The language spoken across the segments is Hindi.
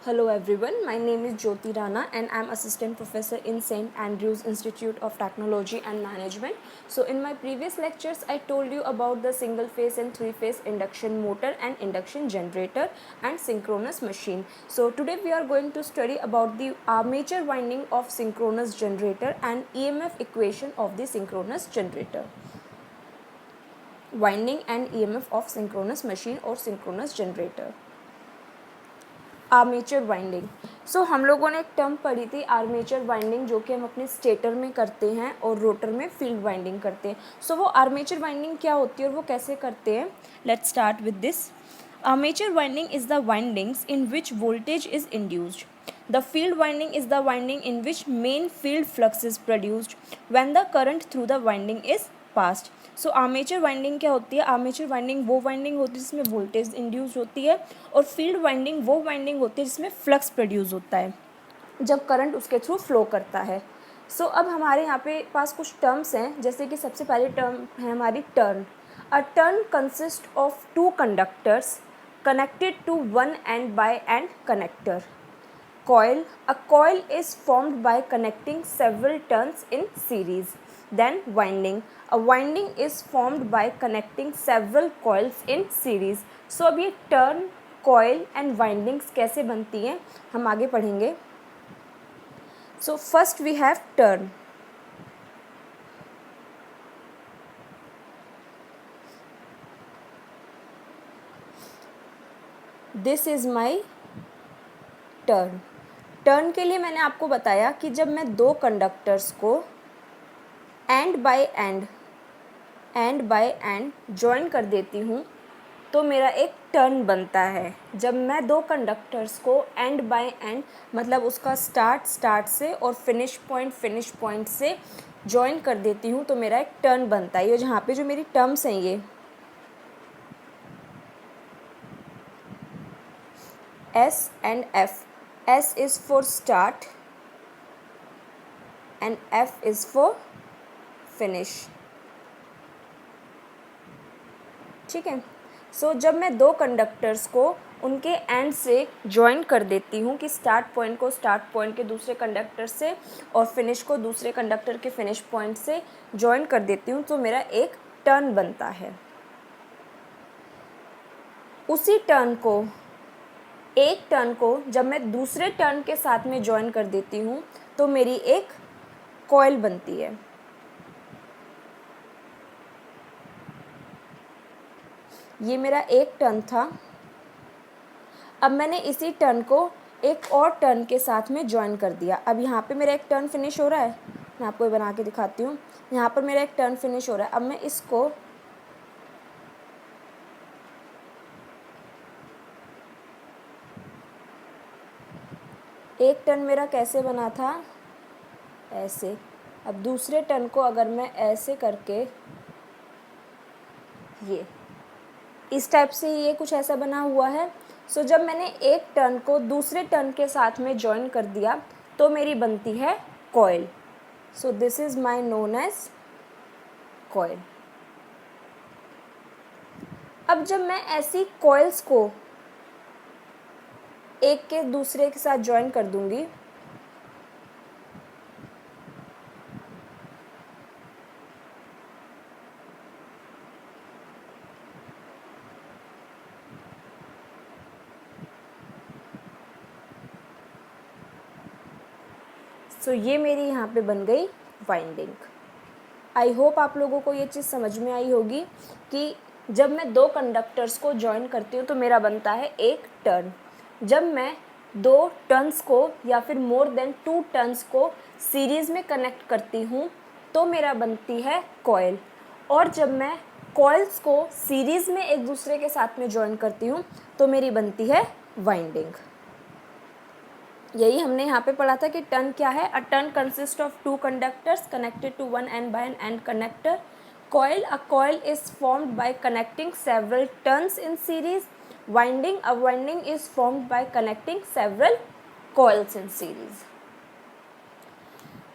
Hello everyone, my name is Jyoti Rana and I am assistant professor in St. Andrews Institute of Technology and Management. So in my previous lectures I told you about the single phase and three phase induction motor and induction generator and synchronous machine. So today we are going to study about the armature winding of synchronous generator and EMF equation of the synchronous generator. Winding and EMF of synchronous machine or synchronous generator. Armature winding. हम लोगों ने एक टर्म पढ़ी थी आर्मेचर वाइंडिंग, जो कि हम अपने स्टेटर में करते हैं और रोटर में फील्ड वाइंडिंग करते हैं। वो आर्मेचर वाइंडिंग क्या होती है और वो कैसे करते हैं, let's start with this. Armature winding is the windings in which voltage is induced. The field winding is the winding in which main field flux is produced when the current through the winding is passed. So armature winding क्या होती है? आर्मेचर वाइंडिंग वो वाइंडिंग होती है जिसमें वोल्टेज इंड्यूस होती है, और फील्ड वाइंडिंग वो वाइंडिंग होती है जिसमें फ्लक्स प्रोड्यूस होता है जब करंट उसके थ्रू फ्लो करता है। अब हमारे यहाँ पे पास कुछ टर्म्स हैं, जैसे कि सबसे पहली टर्म है हमारी turn. A turn consist of two conductors connected to one end by end connector. Coil. A coil is formed by connecting several turns in series. Then winding. A winding is formed by connecting several coils in series. So अब ये turn, coil and windings कैसे बनती हैं हम आगे पढ़ेंगे। So first we have turn. This is my turn. Turn के लिए मैंने आपको बताया कि जब मैं दो कंडक्टर्स को एंड बाय एंड जॉइन कर देती हूँ तो मेरा एक टर्न बनता है। जब मैं दो कंडक्टर्स को एंड बाय एंड मतलब उसका स्टार्ट से और फिनिश पॉइंट से जॉइन कर देती हूँ तो मेरा एक टर्न बनता है। ये जहाँ पे जो मेरी टर्म्स हैं, ये S and F. S is for start and F is for finish। ठीक है। जब मैं दो कंडक्टर्स को उनके एंड से जॉइन कर देती हूँ कि स्टार्ट पॉइंट को स्टार्ट पॉइंट के दूसरे कंडक्टर से और फिनिश को दूसरे कंडक्टर के फिनिश पॉइंट से जॉइन कर देती हूँ तो मेरा एक टर्न बनता है। उसी एक टर्न को जब मैं दूसरे टर्न के साथ में जॉइन कर देती हूँ तो मेरी एक कॉइल बनती है। ये मेरा एक टर्न था। अब मैंने इसी टर्न को एक और टर्न के साथ में जॉइन कर दिया। अब यहाँ पे मेरा एक टर्न फिनिश हो रहा है, मैं आपको बना के दिखाती हूँ। यहाँ पर मेरा एक टर्न फिनिश हो रहा है। अब मैं इसको एक टर्न मेरा कैसे बना था, ऐसे। अब दूसरे टर्न को अगर मैं ऐसे करके ये इस टाइप से ये कुछ ऐसा बना हुआ है। जब मैंने एक टर्न को दूसरे टर्न के साथ में जॉइन कर दिया तो मेरी बनती है coil. This is my known as coil. अब जब मैं ऐसी कॉइल्स को एक के दूसरे के साथ जॉइन कर दूंगी ये मेरी यहाँ पे बन गई वाइंडिंग। आई होप आप लोगों को ये चीज़ समझ में आई होगी कि जब मैं दो कंडक्टर्स को जॉइन करती हूँ तो मेरा बनता है एक टर्न। जब मैं दो टर्न्स को या फिर मोर देन टू टर्न्स को सीरीज़ में कनेक्ट करती हूँ तो मेरा बनती है कॉइल। और जब मैं कॉइल्स को सीरीज़ में एक दूसरे के साथ में जॉइन करती हूँ तो मेरी बनती है वाइंडिंग। यही हमने यहाँ पे पढ़ा था कि टर्न क्या है। A turn consist of two conductors connected to one end by an end connector. Coil. A coil is formed by connecting several turns in series. Winding. A winding is formed by connecting several coils in series.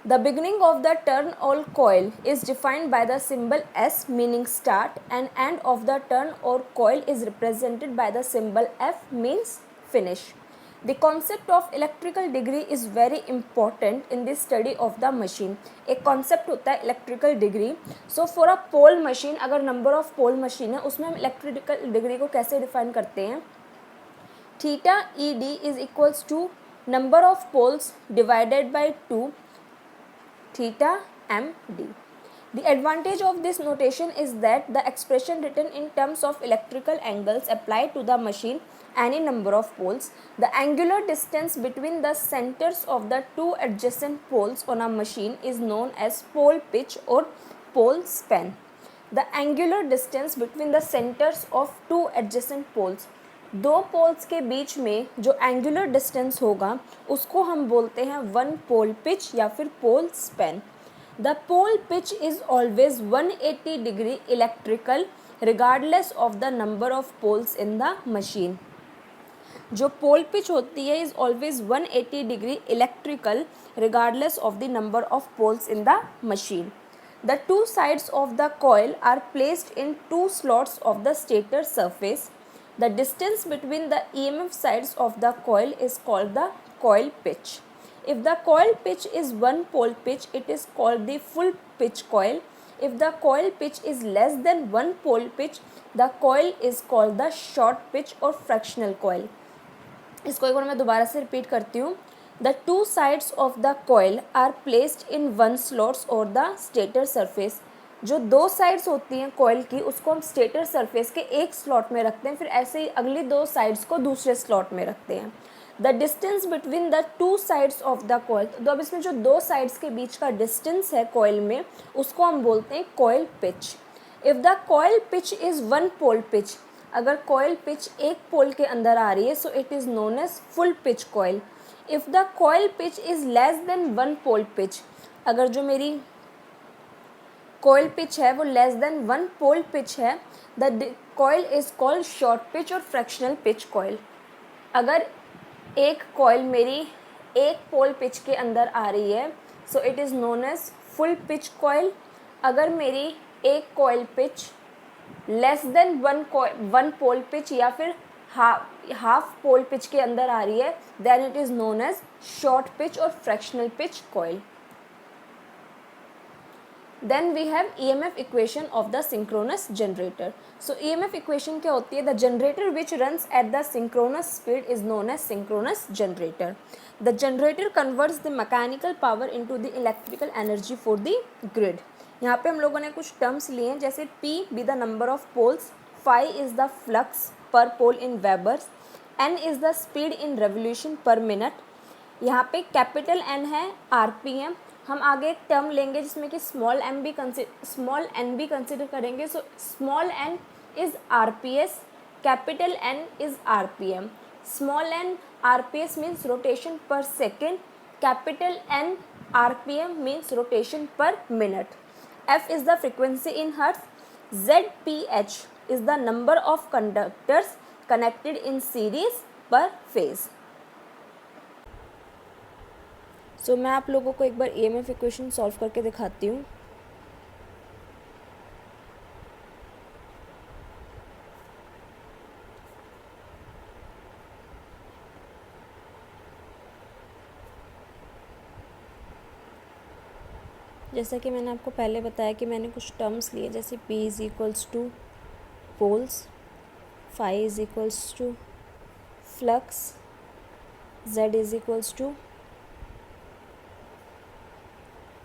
The beginning of the turn or coil is defined by the symbol S meaning start, and end of the turn or coil is represented by the symbol F means finish. The concept of electrical degree is very important in the study of the machine. एक कॉन्सेप्ट होता है electrical degree. So for a pole machine, अगर नंबर ऑफ पोल मशीन है उसमें हम इलेक्ट्रिकल डिग्री को कैसे डिफाइन करते हैं? Theta E D is equals to number of poles divided by 2 theta md. The advantage of this notation is that the expression written in terms of electrical angles applied to the machine any number of poles. The angular distance between the centers of the two adjacent poles on a machine is known as pole pitch or pole span. The angular distance between the centers of two adjacent poles, दो पोल्स के बीच में जो एंगुलर डिस्टेंस होगा उसको हम बोलते हैं वन पोल पिच या फिर pole span. The pole pitch is always 180 degree electrical regardless of the number of poles in the machine. जो पोल पिच होती है is always 180 degree electrical regardless of the number of poles in the machine. The two sides of the coil are placed in two slots of the stator surface. The distance between the EMF sides of the coil is called the coil pitch. If the coil pitch is one pole pitch, it is called the full pitch coil. If the coil pitch is less than one pole pitch, the coil is called the short pitch or fractional coil. इसको एक बार मैं दोबारा से रिपीट करती हूँ। The two sides of the coil are placed in one slots or the stator surface. जो दो साइड्स होती हैं कॉइल की उसको हम स्टेटर सरफेस के एक स्लॉट में रखते हैं, फिर ऐसे ही अगली दो साइड्स को दूसरे स्लॉट में रखते हैं। The distance between the two sides of the coil, तो अब इसमें जो दो साइड्स के बीच का डिस्टेंस है कॉइल में उसको हम बोलते हैं coil pitch. If the coil pitch is one pole pitch, अगर कॉइल पिच एक पोल के अंदर आ रही है so it is known as full pitch coil. If the coil pitch is less than one pole pitch, अगर जो मेरी कॉइल पिच है वो less than one pole pitch है, the coil is called short pitch और फ्रैक्शनल पिच कॉइल। अगर एक कॉइल मेरी एक पोल पिच के अंदर आ रही है so it is known as full pitch coil. अगर मेरी एक coil pitch less than one pole pitch या फिर हाफ पोल पिच के अंदर आ रही है then it is known as short pitch और fractional pitch coil. Then we have EMF equation of the synchronous generator. So EMF equation क्या होती है? The generator which runs at the synchronous speed is known as synchronous generator. The generator converts the mechanical power into the electrical energy for the grid. यहाँ पे हम लोगों ने कुछ terms लिए हैं जैसे P be the number of poles, phi is the flux per pole in Webers, N is the speed in revolution per minute. यहाँ पे कैपिटल N है RPM। हम आगे एक टर्म लेंगे जिसमें कि स्मॉल एन भी कंसिडर करेंगे। So small N is RPS, capital N is RPM। Small N RPS means rotation per second, capital N RPM means rotation per minute. F is the frequency in hertz, ZPH is the number of conductors connected in series per phase. So मैं आप लोगों को एक बार EMF इक्वेशन सॉल्व करके दिखाती हूँ। जैसा कि मैंने आपको पहले बताया कि मैंने कुछ टर्म्स लिए जैसे P is equals to poles, phi is equals to flux, Z is equals to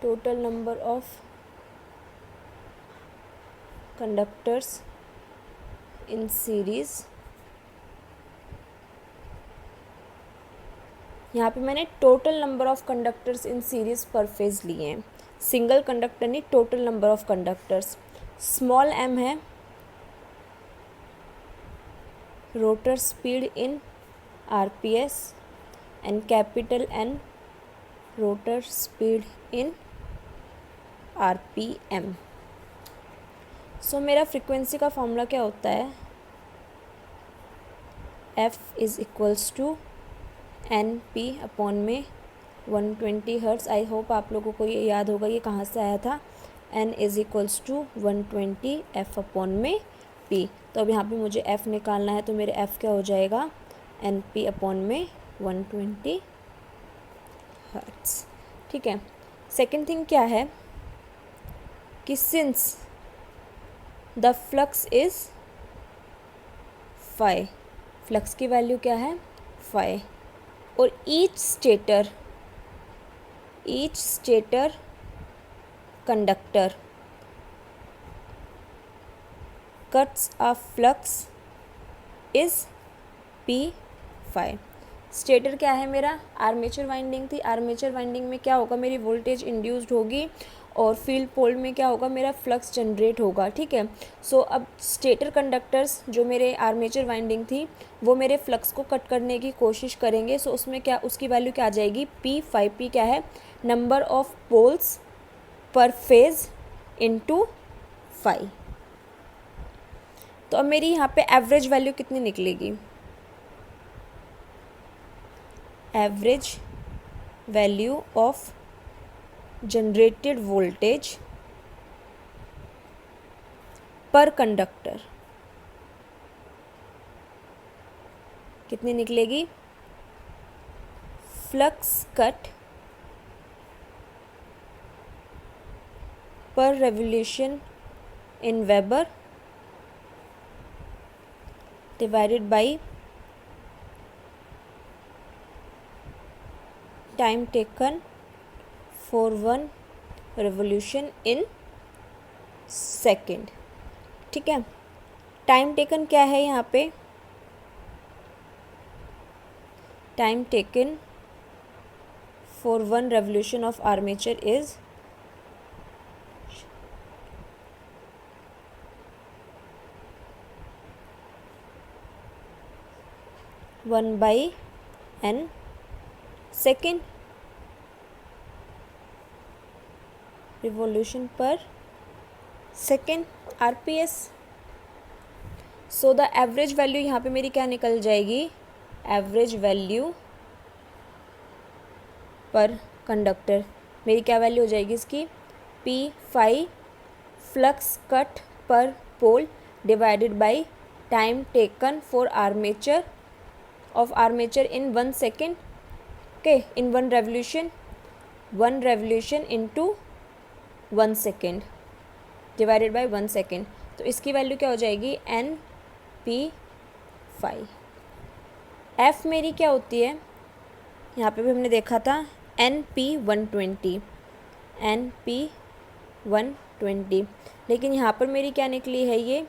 total number of conductors in series। यहाँ पे मैंने total number of conductors in series per phase लिए हैं, सिंगल कंडक्टर नहीं, total number of conductors. Small m है rotor speed in RPS and capital N rotor speed in RPM। So मेरा फ्रीक्वेंसी का फॉर्मूला क्या होता है? F is equals to NP upon में 120 हर्ट्ज़। आई होप आप लोगों को ये याद होगा ये कहाँ से आया था। N is equals to 120 F upon में P। तो अब यहाँ पे मुझे F निकालना है तो मेरे F क्या हो जाएगा? NP अपॉन में 120 हर्ट्ज। ठीक है, सेकेंड थिंग क्या है कि since the flux is phi, flux की वैल्यू क्या है फाई, और each stator conductor cuts a flux is P phi. Stator क्या है मेरा, आर्मेचर वाइंडिंग थी, आर्मेचर वाइंडिंग में क्या होगा, मेरी वोल्टेज इंड्यूस्ड होगी और फील्ड पोल में क्या होगा, मेरा फ्लक्स जनरेट होगा। ठीक है, सो अब स्टेटर कंडक्टर्स जो मेरे आर्मेचर वाइंडिंग थी वो मेरे फ्लक्स को कट करने की कोशिश करेंगे। सो उसमें क्या, उसकी वैल्यू क्या आ जाएगी, पी फाई। पी क्या है, number of poles per phase into phi. तो अब मेरी यहाँ पे एवरेज वैल्यू कितनी निकलेगी, average value of generated voltage per conductor कितनी निकलेगी, flux cut per revolution in weber divided by time taken for 1 revolution in second. ठीक है, टाइम टेकन क्या है यहाँ पे, time taken for 1 revolution of armature is 1/n second revolution per second RPS। So the average value यहाँ पे मेरी क्या निकल जाएगी, एवरेज वैल्यू पर कंडक्टर मेरी क्या वैल्यू हो जाएगी इसकी, P5 flux cut per pole divided by time taken for armature of armature in 1 second, okay, in 1 revolution into 1 second divided by 1 second. तो इसकी वैल्यू क्या हो जाएगी, NP5। F मेरी क्या होती है, यहाँ पे भी हमने देखा था NP120, NP120, लेकिन यहाँ पर मेरी क्या निकली है ये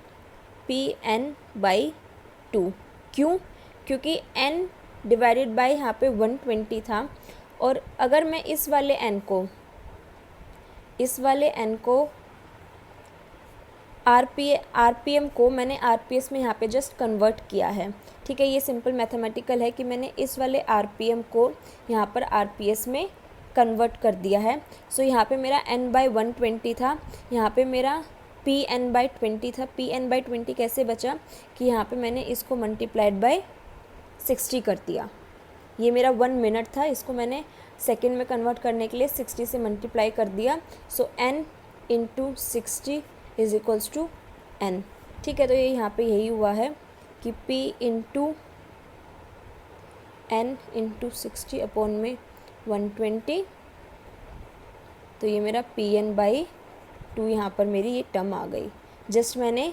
PN/2। क्यों, क्योंकि n डिवाइडेड बाय यहाँ पे 120 था, और अगर मैं इस वाले n को RPM को मैंने RPS में यहाँ पे जस्ट कन्वर्ट किया है। ठीक है, ये सिंपल मैथमेटिकल है कि मैंने इस वाले RPM को यहाँ पर RPS में कन्वर्ट कर दिया है। सो यहाँ पे मेरा n/120 था, यहाँ पे मेरा PN/20 था। PN/20 कैसे बचा कि यहाँ पे मैंने इसको मल्टीप्लाइड बाय 60 कर दिया। ये मेरा 1 मिनट था, इसको मैंने सेकेंड में कन्वर्ट करने के लिए 60 से मल्टीप्लाई कर दिया। So n × 60 is equals to n। ठीक है, तो ये यहाँ पे यही हुआ है कि P × n × 60 अपॉन में 120, तो ये मेरा PN/2 यहाँ पर मेरी ये टर्म आ गई। जस्ट मैंने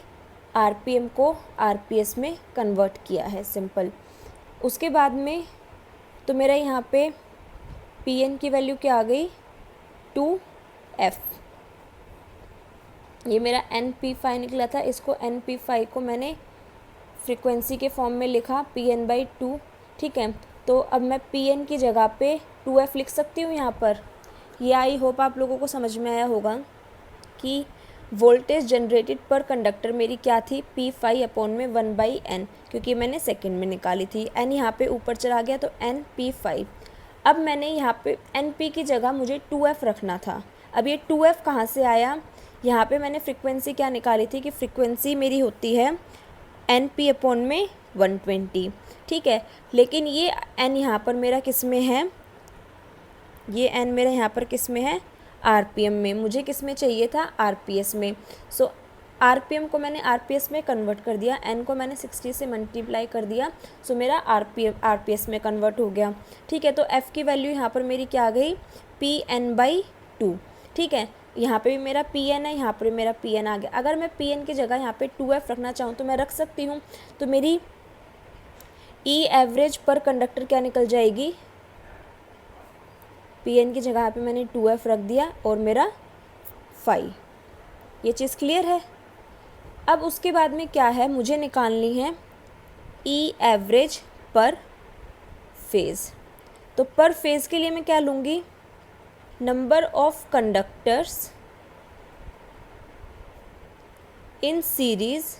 RPM को RPS में कन्वर्ट किया है, सिंपल। उसके बाद में तो मेरा यहाँ पे PN की वैल्यू क्या आ गई, 2F। ये मेरा NP5 निकला था, इसको NP5 को मैंने फ्रीक्वेंसी के फॉर्म में लिखा PN/2। ठीक है, तो अब मैं PN की जगह पे 2F लिख सकती हूँ यहाँ पर। ये आई होप आप लोगों को समझ में आया होगा कि वोल्टेज जनरेटेड पर कंडक्टर मेरी क्या थी, P5 अपॉन में 1/n, क्योंकि मैंने सेकेंड में निकाली थी। n यहाँ पे ऊपर चला गया तो NP5। अब मैंने यहाँ पे NP की जगह मुझे 2F रखना था। अब ये 2F कहाँ से आया, यहाँ पे मैंने फ्रीक्वेंसी क्या निकाली थी कि फ्रीक्वेंसी मेरी होती है NP अपॉन में 120। ठीक है, लेकिन ये n यहाँ पर मेरा किस में है, ये n मेरा यहाँ पर किस में है, RPM में। मुझे किस में चाहिए था, RPS में। सो आरपीएम को मैंने आरपीएस में कन्वर्ट कर दिया, एन को मैंने 60 से मल्टीप्लाई कर दिया, सो मेरा आरपीएस में कन्वर्ट हो गया। ठीक है, तो एफ़ की वैल्यू यहाँ पर मेरी क्या आ गई, पी एन बाई 2। ठीक है, यहाँ पे भी मेरा पी एन है, यहाँ पर भी मेरा पी एन आ गया। अगर मैं पी एन की जगह यहाँ पे 2F रखना चाहूँ तो मैं रख सकती हूँ। तो मेरी ई एवरेज पर कंडक्टर क्या निकल जाएगी, पी एन की जगह यहाँ पे मैंने 2F रख दिया और मेरा 5। ये चीज़ क्लियर है। अब उसके बाद में क्या है, मुझे निकालनी है ई एवरेज पर फेज़। तो पर फेज़ के लिए मैं क्या लूँगी, number of conductors in series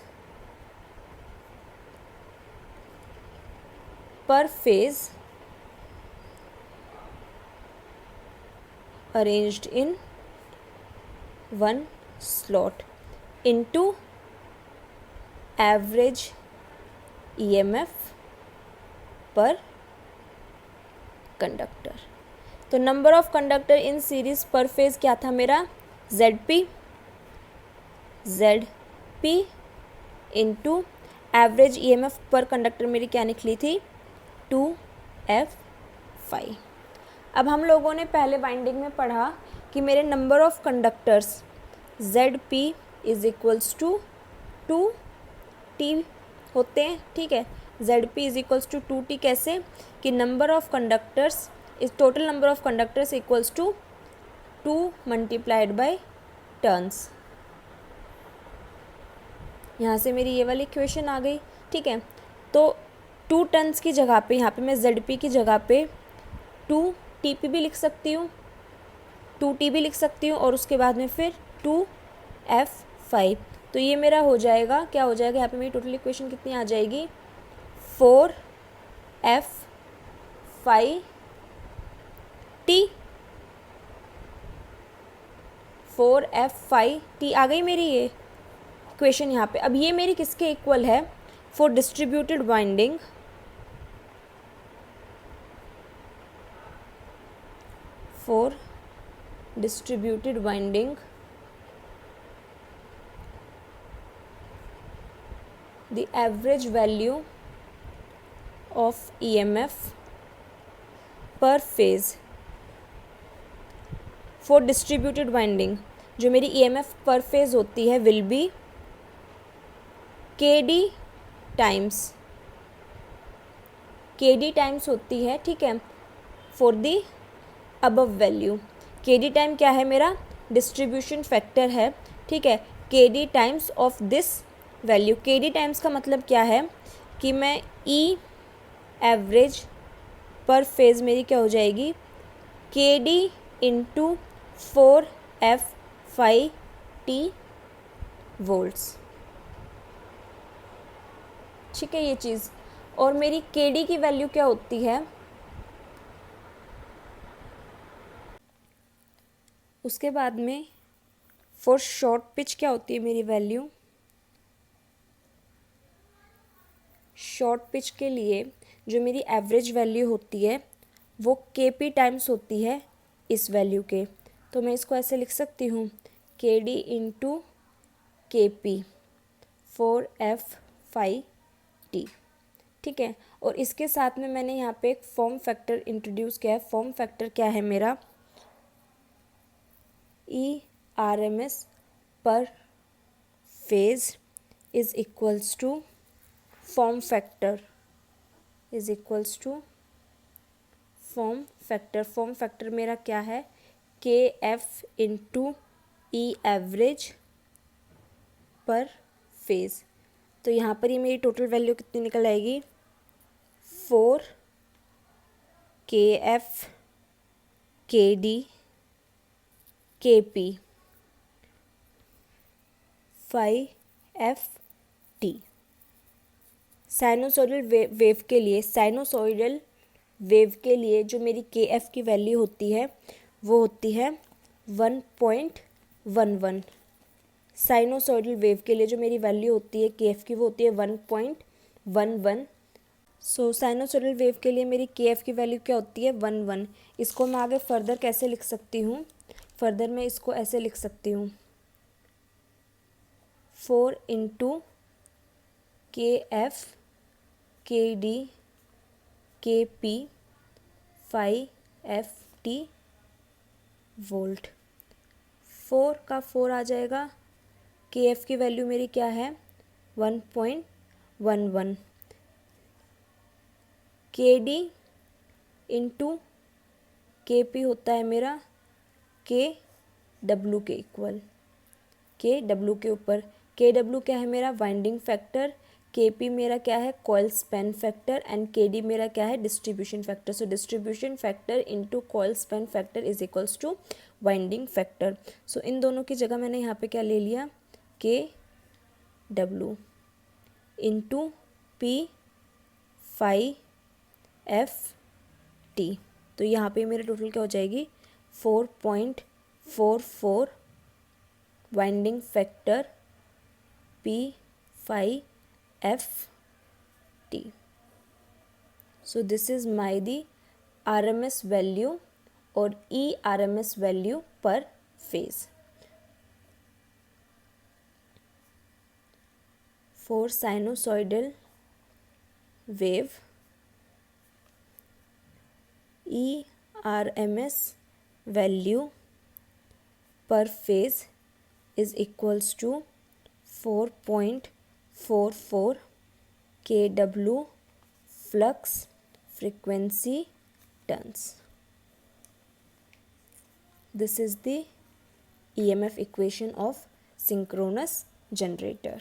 per phase arranged in one slot into average EMF per conductor. तो number of conductor in series per phase क्या था मेरा, ZP into average EMF per conductor मेरी क्या निकली थी, 2F5। अब हम लोगों ने पहले वाइंडिंग में पढ़ा कि मेरे number of conductors ZP is equals to 2T होते हैं। ठीक है, ZP is equals to 2T कैसे, कि number of conductors is total number of conductors equals to 2 multiplied by turns. यहाँ से मेरी ये वाली इक्वेशन आ गई। ठीक है, तो 2 टर्न्स की जगह पे यहाँ पे मैं ZP की जगह पे 2TP भी लिख सकती हूँ, 2T भी लिख सकती हूँ, और उसके बाद में फिर 2F5। तो ये मेरा हो जाएगा, क्या हो जाएगा, यहाँ पे मेरी टोटल इक्वेशन कितनी आ जाएगी, 4F5T। 4F5T आ गई मेरी ये इक्वेशन यहाँ पे। अब ये मेरी किसके इक्वल है, for distributed winding, for distributed winding the average value of EMF per phase for distributed winding, जो मेरी EMF per phase होती है will be KD टाइम्स होती है। ठीक है, for the above value। KD time क्या है, मेरा डिस्ट्रीब्यूशन फैक्टर है। ठीक है, KD times of this value. KD times का मतलब क्या है कि मैं ई एवरेज पर फेज़ मेरी क्या हो जाएगी, KD इंटू 4F5T वोल्ट्स। ठीक है ये चीज़। और मेरी KD की वैल्यू क्या होती है, उसके बाद में फॉर शॉर्ट पिच क्या होती है मेरी वैल्यू, शॉर्ट पिच के लिए जो मेरी एवरेज वैल्यू होती है वो KP टाइम्स होती है इस वैल्यू के। तो मैं इसको ऐसे लिख सकती हूँ, KD इंटू KP 4F5T। ठीक है, और इसके साथ में मैंने यहाँ पे एक फॉर्म फैक्टर इंट्रोड्यूस किया है। फॉर्म फैक्टर क्या है मेरा, ERMS per phase is equals to form factor is equals to form factor. Form factor मेरा क्या है, KF into E average per phase. तो यहाँ पर ही मेरी टोटल वैल्यू कितनी निकल आएगी, 4KF KD KP 5FT। Sinusoidal wave के लिए जो मेरी KF की वैल्यू होती है वो होती है 1.11। साइनोसॉइडल वेव के लिए जो मेरी वैल्यू होती है KF की वो होती है 1.11। सो साइनोसॉइडल वेव के लिए मेरी KF की वैल्यू क्या होती है, 1.1। इसको मैं आगे फर्दर कैसे लिख सकती हूँ, फर्दर मैं इसको ऐसे लिख सकती हूँ, 4 इंटू के एफ के डी के पी 5 FT वोल्ट। 4 का 4 आ जाएगा, के एफ की वैल्यू मेरी क्या है 1.11, के डी इंटू के पी होता है मेरा के डब्लू के इक्वल, के डब्लू के ऊपर के डब्लू क्या है मेरा वाइंडिंग फैक्टर, के पी मेरा क्या है coil span factor and K D मेरा क्या है distribution factor. So distribution factor into coil span factor is equals to winding factor. So इन दोनों की जगह मैंने यहाँ पे क्या ले लिया के डब्लू इंटू पी 5FT। तो यहाँ पे मेरा टोटल क्या हो जाएगी 4.44 winding factor P5FT। So this is my the RMS value और ERMS वैल्यू पर phase. For sinusoidal wave ERMS value per phase is equals to 4.44 kW flux frequency turns. This is the EMF equation of synchronous generator.